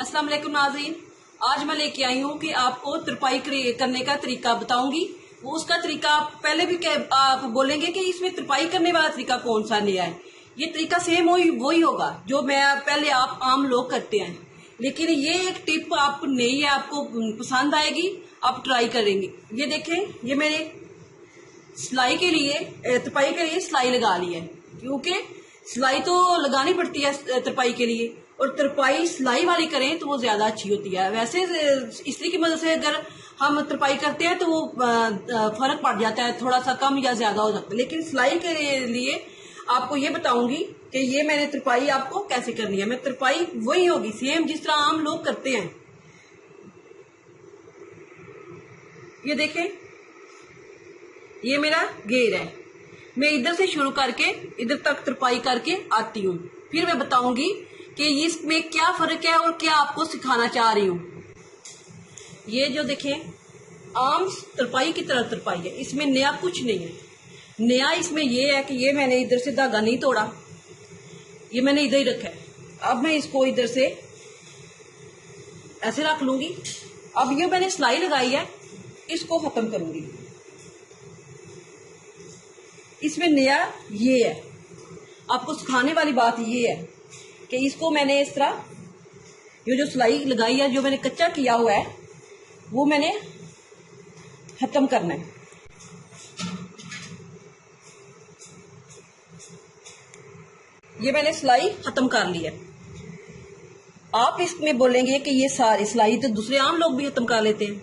अस्सलाम वालेकुम नाज़रीन, आज मैं लेके आई हूँ कि आपको तुरपाई करने का तरीका बताऊंगी। वो उसका तरीका आप पहले भी आप बोलेंगे कि इसमें तुरपाई करने वाला तरीका कौन सा नया है। ये तरीका सेम वही होगा जो मैं पहले आप आम लोग करते हैं, लेकिन ये एक टिप आपको नई है, आपको पसंद आएगी, आप ट्राई करेंगे। ये देखें, ये मैंने सिलाई के लिए तुरपाई के लिए सिलाई लगा ली है, क्योंकि सिलाई तो लगानी पड़ती है तुरपाई के लिए, और तुरपाई सिलाई वाली करें तो वो ज्यादा अच्छी होती है। वैसे इस्त्री की मदद से अगर हम तुरपाई करते हैं तो वो फर्क पड़ जाता है, थोड़ा सा कम या ज्यादा हो जाता है, लेकिन सिलाई के लिए आपको ये बताऊंगी कि ये मैंने तुरपाई आपको कैसे करनी है। मैं तुरपाई वही होगी सेम जिस तरह आम लोग करते हैं। ये देखें, ये मेरा घेर है, मैं इधर से शुरू करके इधर तक तुरपाई करके आती हूँ, फिर मैं बताऊंगी कि इसमें क्या फर्क है और क्या आपको सिखाना चाह रही हूँ। ये जो देखें आम तुरपाई की तरह तुरपाई है, इसमें नया कुछ नहीं है। नया इसमें ये है कि ये मैंने इधर से धागा नहीं तोड़ा, ये मैंने इधर ही रखा है। अब मैं इसको इधर से ऐसे रख लूंगी। अब ये मैंने सिलाई लगाई है, इसको खत्म करूंगी। इसमें नया ये है, आपको सिखाने वाली बात ये है कि इसको मैंने इस तरह ये जो सिलाई लगाई है, जो मैंने कच्चा किया हुआ है, वो मैंने खत्म करना है। ये मैंने सिलाई खत्म कर ली है। आप इसमें बोलेंगे कि ये सारी सिलाई तो दूसरे आम लोग भी खत्म कर लेते हैं।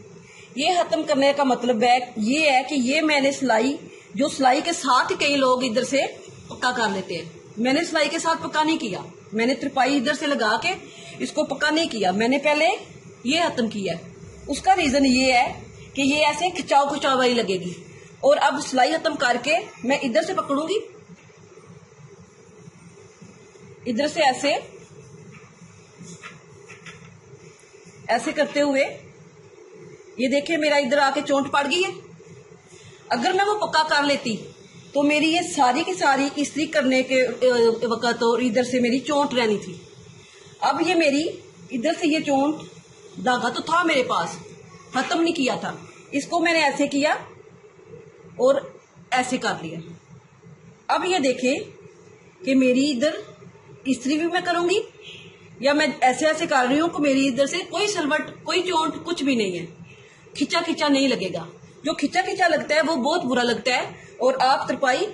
ये खत्म करने का मतलब ये है कि ये मैंने सिलाई, जो सिलाई के साथ कई लोग इधर से पक्का कर लेते हैं, मैंने सिलाई के साथ पक्का नहीं किया। मैंने तुरपाई इधर से लगा के इसको पक्का नहीं किया, मैंने पहले ये खत्म किया। उसका रीजन ये है कि ये ऐसे खिंचाव खिंचाव वाली लगेगी, और अब सिलाई खत्म करके मैं इधर से पकड़ूंगी, इधर से ऐसे करते हुए ये देखिए मेरा इधर आके चोंट पड़ गई है। अगर मैं वो पक्का कर लेती तो मेरी ये सारी की सारी इस्त्री करने के वक्त और इधर से मेरी चोंट रहनी थी। अब ये मेरी इधर से ये चोंट, धागा तो था मेरे पास, खत्म नहीं किया था, इसको मैंने ऐसे किया और ऐसे कर लिया। अब ये देखें कि मेरी इधर इस्त्री भी मैं करूंगी या मैं ऐसे ऐसे कर रही हूं कि मेरी इधर से कोई सलवट, कोई चोंट, कुछ भी नहीं है, खिंचा खिंचा नहीं लगेगा। जो खिंचा खिंचा लगता है वो बहुत बुरा लगता है। और आप तुरपाई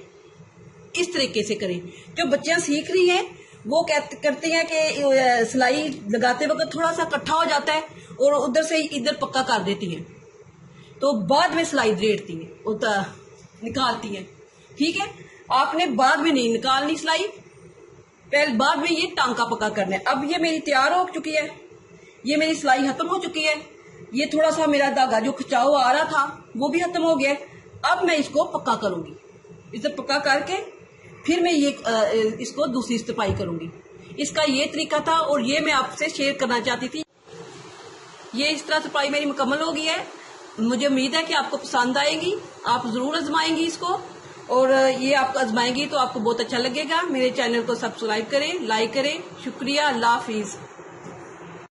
इस तरीके से करें। जो बच्चियां सीख रही हैं वो करते हैं कि सिलाई लगाते वक्त थोड़ा सा इकट्ठा हो जाता है और उधर से इधर पक्का कर देती हैं, तो बाद में सिलाई रेड़ती हैं, निकालती हैं। ठीक है, आपने बाद में नहीं निकालनी सिलाई, पहले बाद में ये टांका पक्का करना है। अब ये मेरी तैयार हो चुकी है, ये मेरी सिलाई खत्म हो चुकी है। ये थोड़ा सा मेरा धागा जो खिंचाव आ रहा था वो भी खत्म हो गया। अब मैं इसको पक्का करूंगी, इसे पक्का करके फिर मैं ये इसको दूसरी तुरपाई करूंगी। इसका ये तरीका था और ये मैं आपसे शेयर करना चाहती थी। ये इस तरह तुरपाई मेरी मुकम्मल हो गई है। मुझे उम्मीद है कि आपको पसंद आएगी, आप जरूर आजमाएंगी इसको, और ये आप आजमाएंगी तो आपको बहुत अच्छा लगेगा। मेरे चैनल को सब्सक्राइब करें, लाइक करें। शुक्रिया, अल्लाह हाफिज।